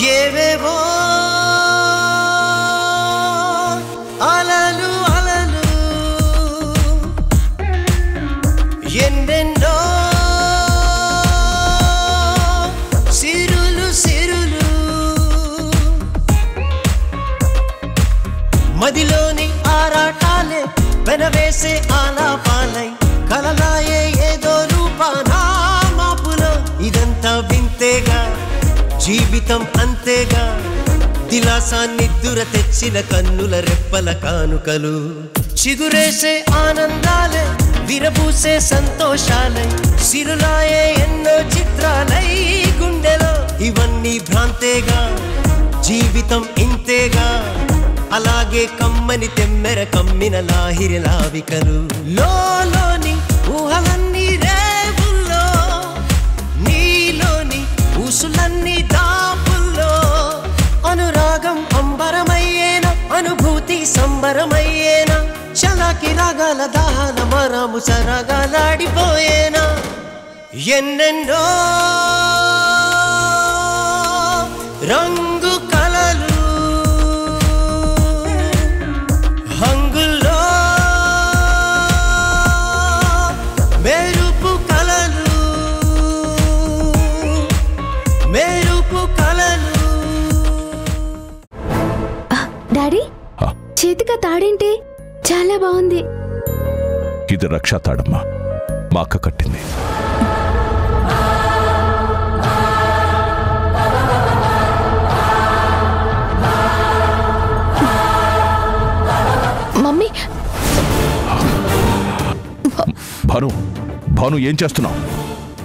ఏవేవో అలలు అలలు ఎన్నెన్నో సిరులు సిరులు మదిలోని ఆరాటాలే వెనవేసే ఆలాపాలై కలలాయే ఏదో రూపానా మాపులో ఇదంతా వింతేగా జీవితం అంతేగా దిలాసా నిద్దుర తెచ్చిన కన్నుల రెప్పల కానుకలు చిగురేసే ఆనందాలే విరబూసే సంతోషాలై సిరులాయే ఎన్నో చిత్రాలై గుండెలో ఇవన్నీ భ్రాంతేగా జీవితం ఇంతేగా అలాగే కమ్మని తెమ్మెర కమ్మిన లాహిరి లావికలు లోలోని ఊహలన్నీ రేవుల్లో నీలోని ఊసులన్నీ దాపుల్లో అనురాగం అంబరమయ్యేనా అనుభూతి సంబరమయ్యేనా చలాకి రాగాల దాహాల మరాము సరగాలాడిపోయేనా ఎన్నెన్నో రంగు కలలు హంగుల్లో మెరుపు కలలు మెరుపు కలలు డాడీ చేతిగా తాడేంటి చాలా బాగుంది ఇది రక్షా తాడమ్మా మా అక్క కట్టింది మమ్మీ భాను భాను ఏం చేస్తున్నావు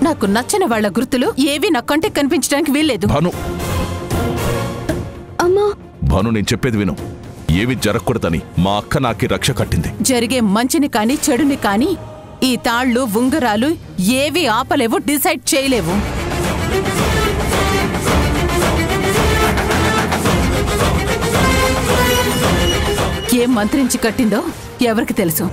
నాకు నచ్చని వాళ్ళ గుర్తులు ఏవి నా కంటికి కనిపించడానికి వీల్లేదు భాను అమ్మా భాను నేను చెప్పేది విను ఏవి జరగకూడదని మా అక్క నాకి రక్ష కట్టింది జరిగే మంచిని కాని చెడుని కాని ఈ తాళ్లు ఉంగరాలు ఏవి ఆపలేవు డిసైడ్ చేయలేవు ఏం మంత్రించి కట్టిందో ఎవరికి తెలుసు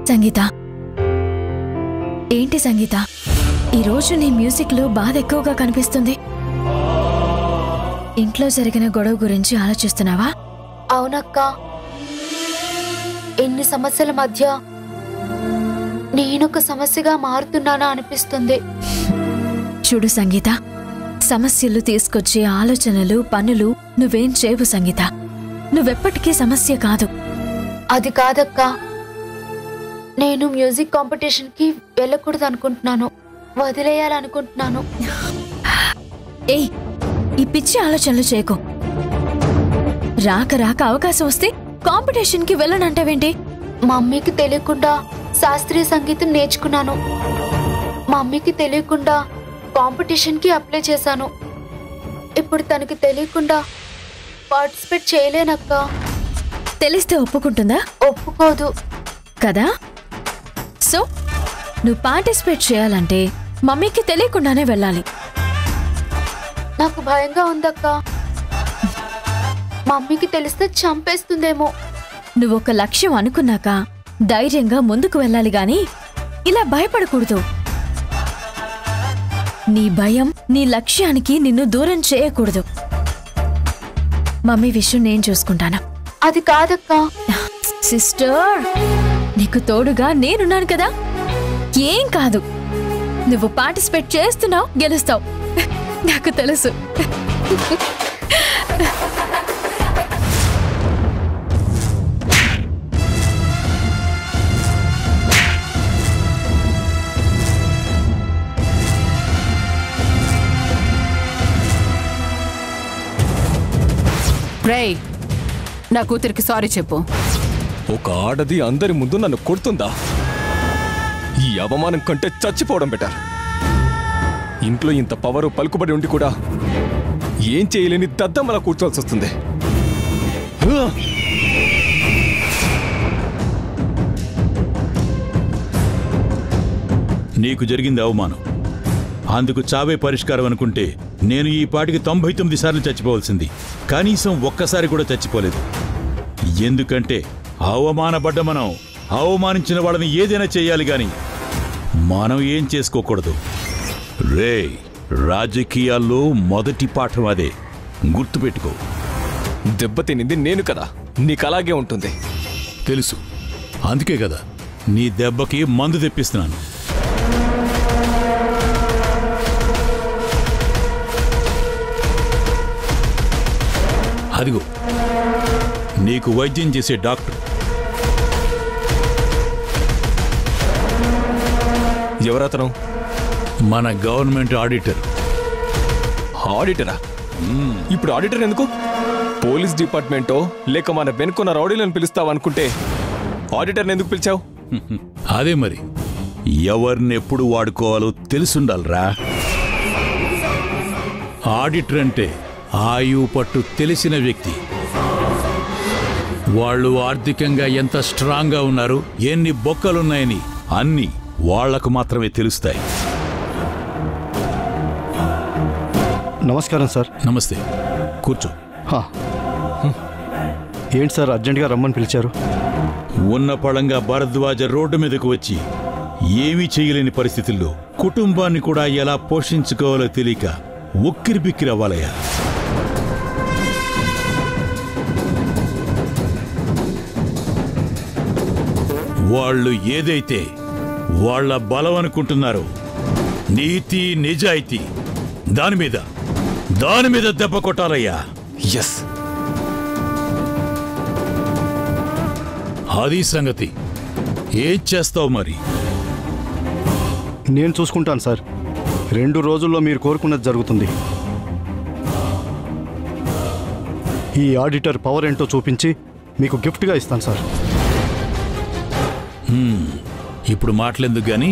సంగీత ఏంటి సంగీత ఈరోజు నీ మ్యూజిక్లో బాధ ఎక్కువగా కనిపిస్తుంది ఇంట్లో జరిగిన గొడవ గురించి ఆలోచిస్తున్నావా అవునక్క ఎన్ని సమస్యల మధ్య నేనొక సమస్యగా మారుతున్నానా అనిపిస్తుంది చూడు సంగీత సమస్యలు తీసుకొచ్చే ఆలోచనలు పనులు నువ్వేం చేయవు సంగీత నువ్వెప్పటికీ సమస్య కాదు అది కాదక్క నేను మ్యూజిక్ కాంపిటీషన్కి వెళ్ళకూడదు అనుకుంటున్నాను వదిలేయాలనుకుంటున్నాను ఏయ్ ఈ పిచ్చి ఆలోచనలు చేయకు రాక రాక అవకాశం వస్తే కాంపిటీషన్కి వెళ్ళనంటావేంటి మమ్మీకి తెలియకుండా శాస్త్రీయ సంగీతం నేర్చుకున్నాను మమ్మీకి తెలియకుండా కాంపిటీషన్కి అప్లై చేశాను ఇప్పుడు తనకి తెలియకుండా పార్టిసిపేట్ చేయలేనక్క తెలిస్తే ఒప్పుకుంటుందా ఒప్పుకోదు కదా సో నువ్వు పార్టిసిపేట్ చేయాలంటే మమ్మీకి తెలియకుండానే వెళ్ళాలి నాకు భయంగా ఉందక్క. మమ్మీకి తెలిస్తే చంపేస్తుందేమో. నువ్వొక లక్ష్యం అనుకున్నాక ధైర్యంగా ముందుకు వెళ్ళాలి గాని ఇలా భయపడకూడదు. నీ భయం నీ లక్ష్యానికి నిన్ను దూరం చేయకూడదు. మమ్మీ విషయం నేను చూసుకుంటాను. అది కాదక్క. సిస్టర్, నీకు తోడుగా నేనున్నాను కదా. ఏం కాదు, నువ్వు పార్టిసిపేట్ చేస్తున్నావు, గెలుస్తావు, నాకు తెలుసు. రేయ్, నా కూతురికి సారీ చెప్పు. ఒక ఆడది అందరి ముందు నన్ను కొడుతుందా? ఈ అవమానం కంటే చచ్చిపోవడం బెటర్. ఇంట్లో ఇంత పవరు పలుకుబడి ఉండి కూడా ఏం చేయలేని దద్దమ్మలా కూర్చోవాల్సి వస్తుంది. నీకు జరిగింది అవమానం, అందుకు చావే పరిష్కారం అనుకుంటే నేను ఈ పాటికి 99 సార్లు చచ్చిపోవాల్సింది. కనీసం ఒక్కసారి కూడా చచ్చిపోలేదు. ఎందుకంటే అవమానపడ్డ మనం అవమానించిన వాళ్ళని ఏదైనా చేయాలి గాని మనం ఏం చేసుకోకూడదు. రే, రాజకీయాల్లో మొదటి పాఠం అదే, గుర్తుపెట్టుకో. దెబ్బతినింది నేను కదా, నీకు అలాగే ఉంటుంది. తెలుసు, అందుకే కదా నీ దెబ్బకి మందు తెప్పిస్తున్నాను. అదిగో నీకు వైద్యం చేసే డాక్టర్. ఎవరతను? మన గవర్నమెంట్ ఆడిటర్. ఆడిటరా? ఇప్పుడు ఆడిటర్ ఎందుకు? పోలీస్ డిపార్ట్మెంటో లేక మన వెనుకున్న రౌడీలను పిలుస్తావనుకుంటే ఆడిటర్ని ఎందుకు పిలిచావు? అదే మరి, ఎవరినెప్పుడు వాడుకోవాలో తెలుసుండాలరా. ఆడిటర్ అంటే ఆయువు పట్టు తెలిసిన వ్యక్తి. వాళ్ళు ఆర్థికంగా ఎంత స్ట్రాంగ్గా ఉన్నారు, ఎన్ని బొక్కలున్నాయని అన్నీ వాళ్లకు మాత్రమే తెలుస్తాయి. నమస్కారం సార్. నమస్తే, కూర్చో. ఏంటి సార్ అర్జెంటుగా రమ్మని పిలిచారు? ఉన్న పళంగా భరద్వాజ రోడ్డు మీదకు వచ్చి ఏమీ చేయలేని పరిస్థితుల్లో కుటుంబాన్ని కూడా ఎలా పోషించుకోవాలో తెలియక ఉక్కిరి బిక్కిరి అవ్వాలయ్యా. వాళ్ళు ఏదైతే వాళ్ళ బలం అనుకుంటున్నారో, నీతి నిజాయితీ, దాని మీద దెబ్బ కొట్టాలయ్యా. ఎస్, అది సంగతి. ఏం చేస్తావు మరి? నేను చూసుకుంటాను సార్. 2 రోజుల్లో మీరు కోరుకున్నది జరుగుతుంది. ఈ ఆడిటర్ పవర్ ఏంటో చూపించి మీకు గిఫ్ట్గా ఇస్తాను సార్. ఇప్పుడు మాటలెందుకు గాని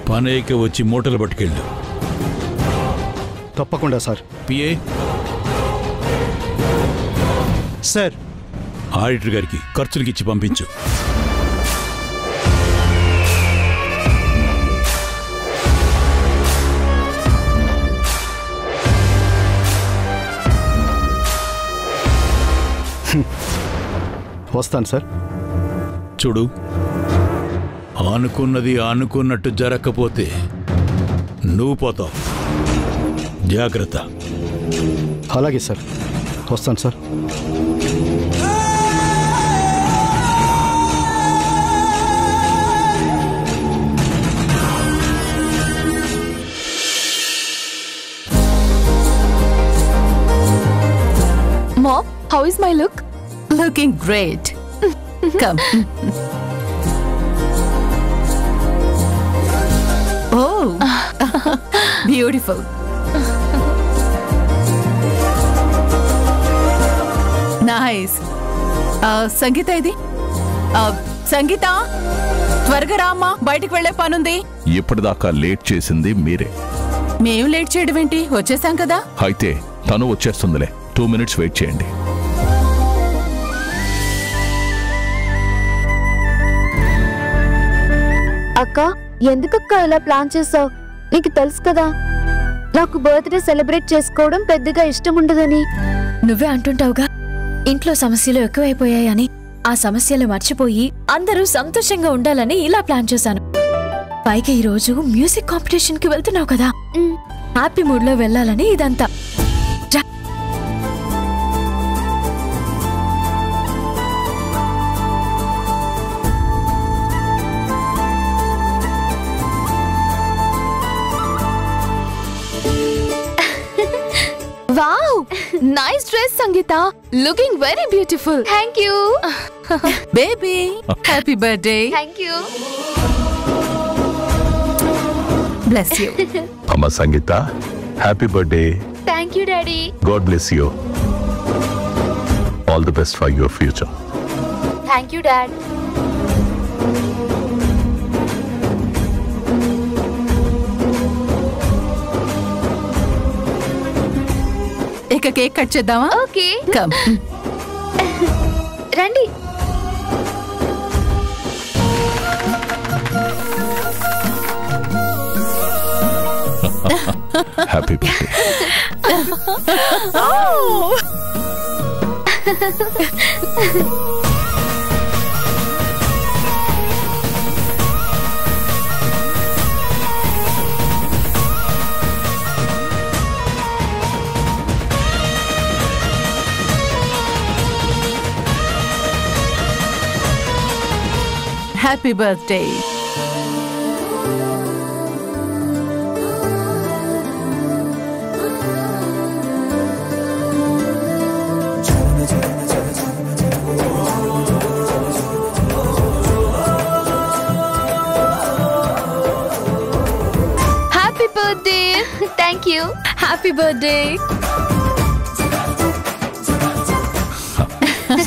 పనేక వచ్చి మూటలు పట్టుకెళ్ళు. తప్పకుండా సార్. పిఏ సార్, ఆడిటర్ గారికి ఖర్చులకి ఇచ్చి పంపించు. వస్తాను సార్. చూడు, అనుకున్నది అనుకున్నట్టు జరగకపోతే నువ్వు పోతావు. జాగ్రత్త. అలాగే సార్, వస్తాను sir. Mom, how is my look? Looking great. Come. Oh, beautiful. Nice. సంగీత ఇది. సంగీత, త్వరగా రామ్మా, బయటికి వెళ్లే పనుంది. ఇప్పటిదాకా లేట్ చేసింది మీరే. మేము లేట్ చేయడం ఏంటి? వచ్చేసాం కదా. అయితే తను వచ్చేస్తుందిలే. 2 minutes వెయిట్ చేయండి. అక్క, ఎందుకక్క ఇలా ప్లాన్ చేసావు? నీకు తెలుసు కదా నాకు బర్త్డే సెలబ్రేట్ చేసుకోవడం పెద్దగా ఇష్టం ఉండదని. నువ్వే అంటుంటావుగా ఇంట్లో సమస్యలు ఎక్కువైపోయాయని. ఆ సమస్యలు మర్చిపోయి అందరూ సంతోషంగా ఉండాలని ఇలా ప్లాన్ చేశాను. పైగా ఈరోజు మ్యూజిక్ కాంపిటీషన్ కి వెళ్తున్నావు కదా, హ్యాపీ మూడ్ లో వెళ్ళాలని ఇదంతా. Wow, nice dress Sangeetha, looking very beautiful. Thank you baby. Happy birthday. Thank you. Bless you. అమ్మ Sangeetha, happy birthday. Thank you daddy. God bless you. All the best for your future. Thank you dad. ఇక cake cut చేద్దామా? Okay, come. రండి. Happy birthday. Happy birthday. Happy birthday. Thank you. Happy birthday.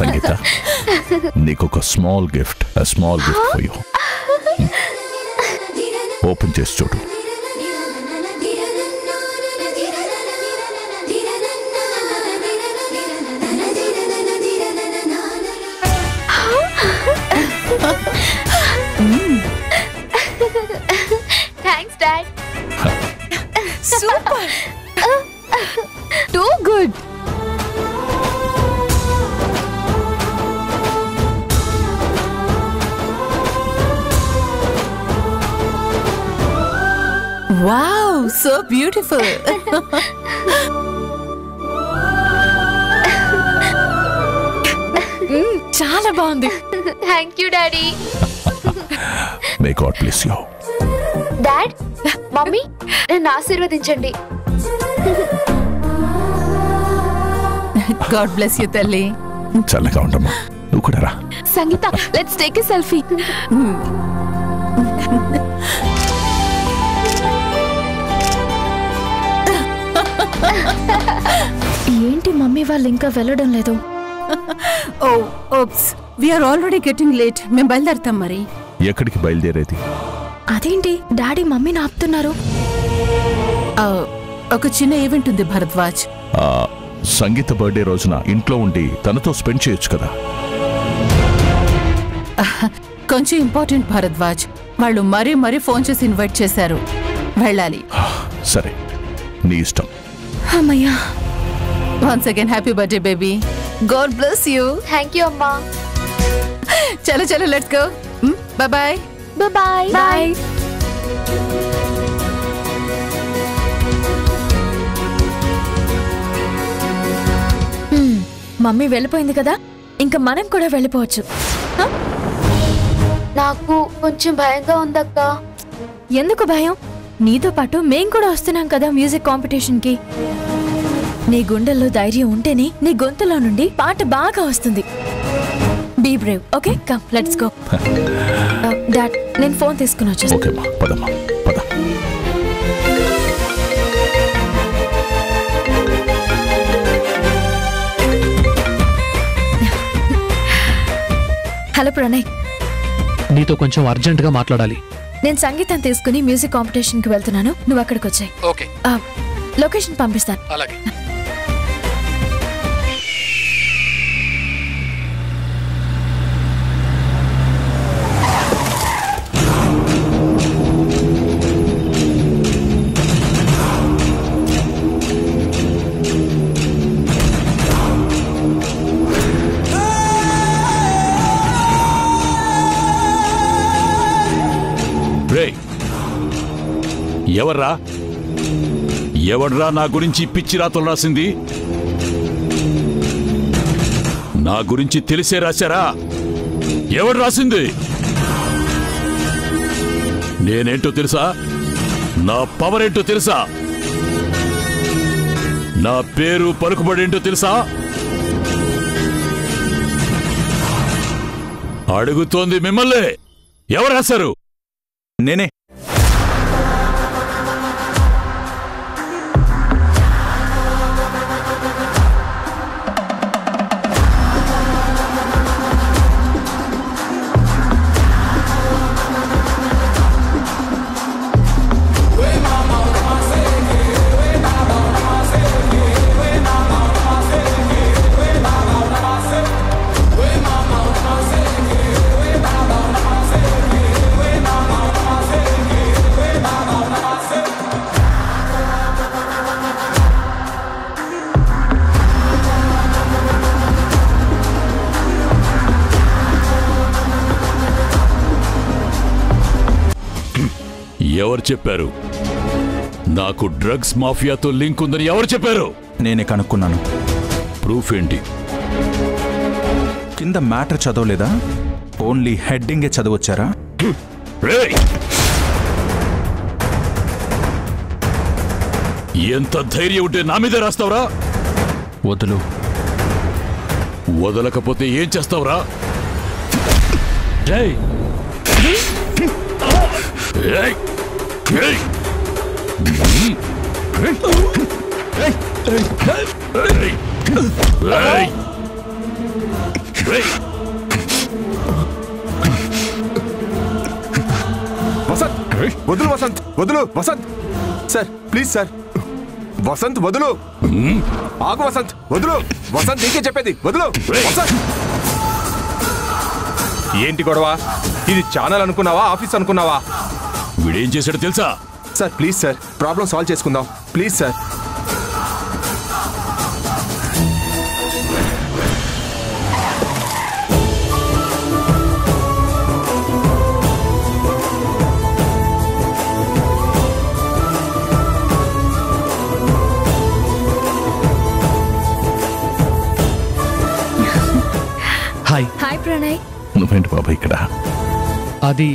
Sangeetha, నీకొక small gift for you. Open చేసి చూడు. Thanks dad. Super. Too good. Wow, so beautiful. చాలా బాగుంది. Thank you daddy. May God bless you. Dad, mummy, నన్ను ఆశీర్వదించండి. God bless you తల్లి. చల్లగా ఉండమ్మా. నువ్వు కూడా రా. Sangeetha, let's take a selfie. ఏంటి మమ్మీ వాళ్ళు ఇంకా వెళ్ళడం లేదు? Oh oops, we are already getting late. మేము బయలుదేరుతాం మరి. ఎక్కడికి బయలుదేరేది? అదేంటి డాడీ మమ్మీని ఆపుతున్నారు? ఒక చిన్న ఈవెంట్ ఉంది భరద్వాజ్. సంగీత బర్త్డే రోజున ఇంట్లో ఉండి తనతో స్పెండ్ చేయొచ్చు కదా. కొంచెం ఇంపార్టెంట్ భరద్వాజ్. వాళ్ళు మరీ ఫోన్ చేసి ఇన్వైట్ చేశారు. వెళ్ళాలి. సరే, నీ ఇష్టం. అమ్మయ్యా. Once again happy birthday baby. God bless you. Thank you అమ్మా. చలో let's go. Bye bye. Bye bye. Mummy వెళ్ళిపోయింది కదా, ఇంకా మనం కూడా వెళ్ళిపోవచ్చు. నాకు కొంచెం భయంగా ఉందక్క. ఎందుకు భయం? నీతో పాటు మేం కూడా వస్తున్నాం కదా మ్యూజిక్ కాంపిటీషన్ కి. నీ గుండెల్లో ధైర్యం ఉంటేనే నీ గొంతులో నుండి పాట బాగా వస్తుంది. Be brave. Okay, come let's go. Dad, నేను ఫోన్ తీసుకుని వచ్చేస్తాను. ఓకే అమ్మా, పదమ్మా, పద. హలో ప్రణయ్, నీతో కొంచెం అర్జెంటుగా మాట్లాడాలి. నేను సంగీతం తీసుకుని మ్యూజిక్ కాంపిటీషన్ కి వెళ్తున్నాను. నువ్వు అక్కడికి వచ్చాయి. ఓకే, లొకేషన్ పంపిస్తాను. అలాగే. ఎవర్రా నా గురించి పిచ్చి రాతలు రాసింది? నా గురించి తెలిసే రాశారా? ఎవరు రాసింది? నేనేంటో తెలుసా? నా పవర్ ఏంటో తెలుసా? నా పేరు పలుకుబడేంటో తెలుసా? అడుగుతోంది మిమ్మల్ని. ఎవరు రాశారు? నేనే. ఎవరు చెప్పారు? నాకు డ్రగ్స్ మాఫియాతో లింక్ ఉందని ఎవరు చెప్పారు? నేనే కనుక్కున్నాను. ప్రూఫ్ ఏంటి? కింద మ్యాటర్ చదవలేదా? ఓన్లీ హెడ్డింగే చదవచ్చారా? ఎంత ధైర్యం ఉంటే నా మీదే రాస్తావురా? వదులు. వదలకపోతే ఏం చేస్తావురా? వసంత్ వదులు, వసంత్ వదులు, Vasant sir please sir, Vasant వదులు, ఆగు వసంత్ వదులు, వసంత్ నీకే చెప్పేది వదులు. వసంత్ ఏంటి గొడవ? ఇది ఛానల్ అనుకున్నావా, ఆఫీస్ అనుకున్నావా? వీడేం చేశాడో తెలుసా? Sir please sir, problem solve చేసుకుందాం please sir. Hi. Hi Pranay. నువ్వేంటి బాబా ఇక్కడ? అది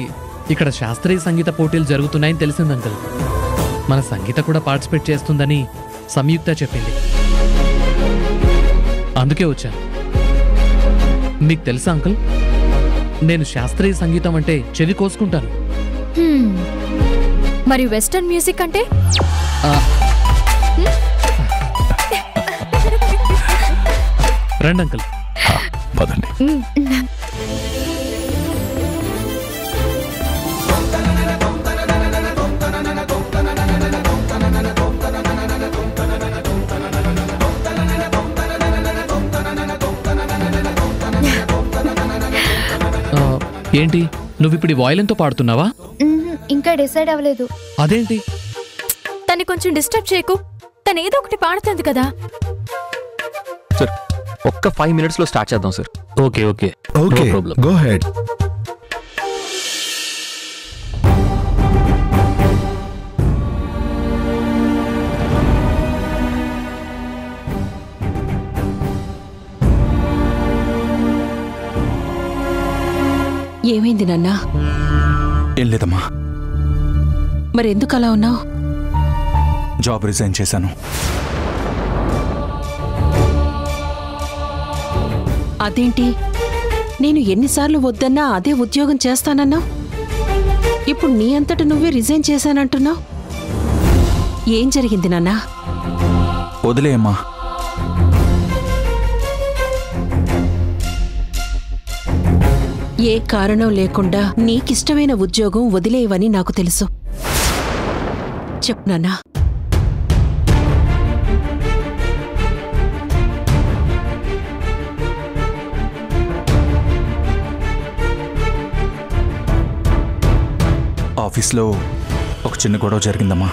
ఇక్కడ శాస్త్రీయ సంగీత పోటీలు జరుగుతున్నాయని తెలిసింది అంకుల్. మన సంగీత కూడా పార్టిసిపేట్ చేస్తుందని సంయుక్త చెప్పింది. అందుకే వచ్చాను. మీకు తెలుసా అంకుల్, నేను శాస్త్రీయ సంగీతం అంటే చెవి కోసుకుంటాను. మరి వెస్టర్న్ మ్యూజిక్ అంటే? రండి అంకుల్. పదండి. ఏంటి నువ్విప్పుడు వాయిలిన్తో పాడుతున్నావా? ఇంకా డిసైడ్ అవ్వలేదు. అదేంటి? తన్ని కొంచెం డిస్టర్బ్ చేయకు. తను ఏదో ఒకటి పాడుతుంది కదా. సార్ ఒక్క 5 minutes లో స్టార్ట్ చేద్దాం sir. Okay okay okay problem. Go head. ఏమైంది నాన్నా? ఏం లేదమ్మా. మరెందుకు అలా ఉన్నావు? జాబ్ రిజైన్ చేశాను. అదేంటి, నేను ఎన్నిసార్లు వద్దన్నా అదే ఉద్యోగం చేస్తానన్నావు. ఇప్పుడు నీ అంతట నువ్వే రిజైన్ చేశానంటున్నావు. ఏం జరిగింది నాన్నా? వదిలేయమ్మా. ఏ కారణం లేకుండా నీకిష్టమైన ఉద్యోగం వదిలేయవని నాకు తెలుసు. చెప్పు నాన్నా. ఆఫీస్లో ఒక చిన్న గొడవ జరిగిందమ్మా.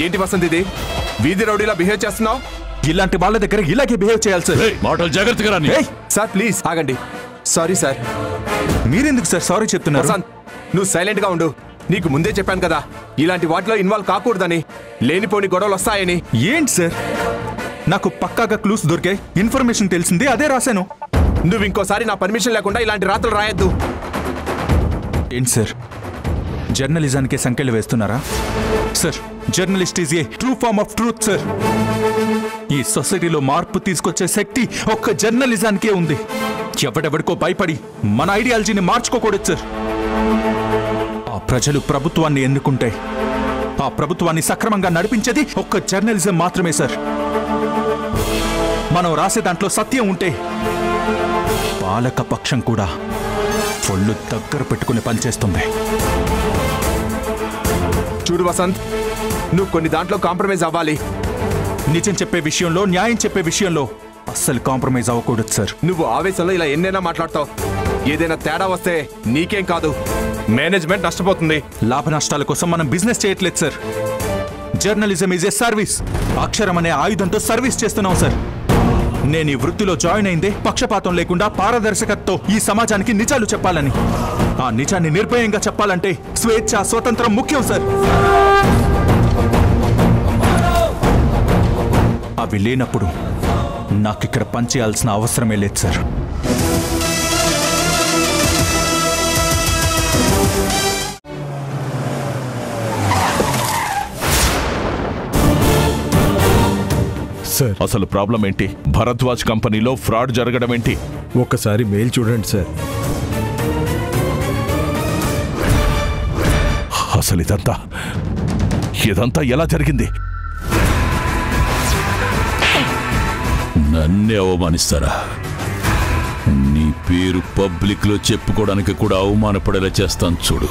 ఏంటి వసంత్ ఇది? వీధి రౌడీలా బిహేవ్ చేస్తున్నావు? ఇలాంటి వాళ్ళ దగ్గర ఇలాగే బిహేవ్ చేయాలి సార్. మాటలు జాగ్రత్తగా రాని. సార్ ప్లీజ్ ఆగండి. Sorry sir. మీరెందుకు సార్ సారీ చెప్తున్నారు? వసంత్ నువ్వు సైలెంట్ గా ఉండు. నీకు ముందే చెప్పాను కదా ఇలాంటి వాటిలో ఇన్వాల్వ్ కాకూడదని, లేనిపోని గొడవలు వస్తాయని. ఏంటి సార్, నాకు పక్కాగా క్లూస్ దొరికాయి, ఇన్ఫర్మేషన్ తెలిసింది, అదే రాశాను. నువ్వు ఇంకోసారి నా పర్మిషన్ లేకుండా ఇలాంటి రాతలు రాయొద్దు. ఏంటి సార్, జర్నలిజానికి సంఖ్యలు వేస్తున్నారా? Sir, journalist is a true form of truth sir. ఈ సొసైటీలో మార్పు తీసుకొచ్చే శక్తి ఒక్క జర్నలిజానికే ఉంది. ఎవడెవడికో భయపడి మన ఐడియాలజీని మార్చుకోకూడదు సార్. ఆ ప్రజలు ప్రభుత్వాన్ని ఎన్నుకుంటే ఆ ప్రభుత్వాన్ని సక్రమంగా నడిపించేది ఒక్క జర్నలిజం మాత్రమే సార్. మనం రాసే దాంట్లో సత్యం ఉంటే పాలక పక్షం కూడా ఒళ్ళు దగ్గర పెట్టుకుని పనిచేస్తుంది. చూడు వసంత్, నువ్వు కొన్ని దాంట్లో కాంప్రమైజ్ అవ్వాలి. నిజం చెప్పే విషయంలో, న్యాయం చెప్పే విషయంలో అస్సలు కాంప్రమైజ్ అవ్వకూడదు సార్. నువ్వు ఆవేశంలో ఇలా ఎన్నైనా మాట్లాడతావు. ఏదైనా తేడా వస్తే నీకేం కాదు, మేనేజ్మెంట్ నష్టపోతుంది. లాభ నష్టాల కోసం మనం బిజినెస్ చేయట్లేదు sir. Journalism is a service. అక్షరం అనే ఆయుధంతో సర్వీస్ చేస్తున్నాం సార్. నేను ఈ వృత్తిలో జాయిన్ అయిందే పక్షపాతం లేకుండా పారదర్శకతతో ఈ సమాజానికి నిజాలు చెప్పాలని. ఆ నిజాన్ని నిర్భయంగా చెప్పాలంటే స్వేచ్ఛ, స్వతంత్రం ముఖ్యం సార్. అవి లేనప్పుడు నాకిక్కడ పనిచేయాల్సిన అవసరమే లేదు సార్. సార్ అసలు ప్రాబ్లం ఏంటి? భరద్వాజ్ కంపెనీలో ఫ్రాడ్ జరగడం ఏంటి? ఒక్కసారి మెయిల్ చూడండి సార్. అసలు ఇదంతా ఎలా జరిగింది? నన్నే అవమానిస్తారా? నీ పేరు పబ్లిక్ లో చెప్పుకోవడానికి కూడా అవమానపడేలా చేస్తాను చూడు.